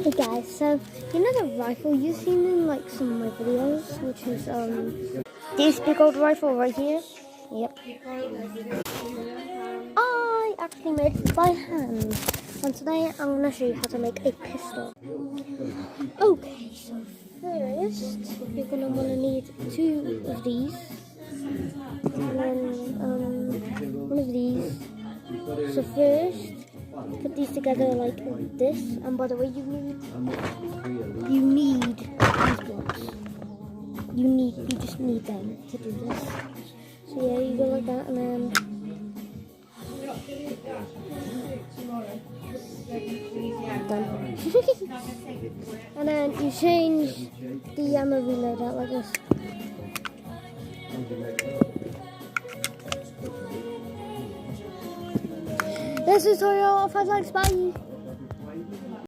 Hey guys, so you know the rifle you've seen in like some of my videos, which is this big old rifle right here? Yep. I actually made it by hand. And today I'm gonna show you how to make a pistol. Okay, so first you're gonna wanna need 2 of these. And then one of these. So first put these together like this, and by the way, you need these blocks. You just need them to do this. So yeah, you go like that, and then done. And then you change the ammo reload out like this. This tutorial, 5 likes, bye.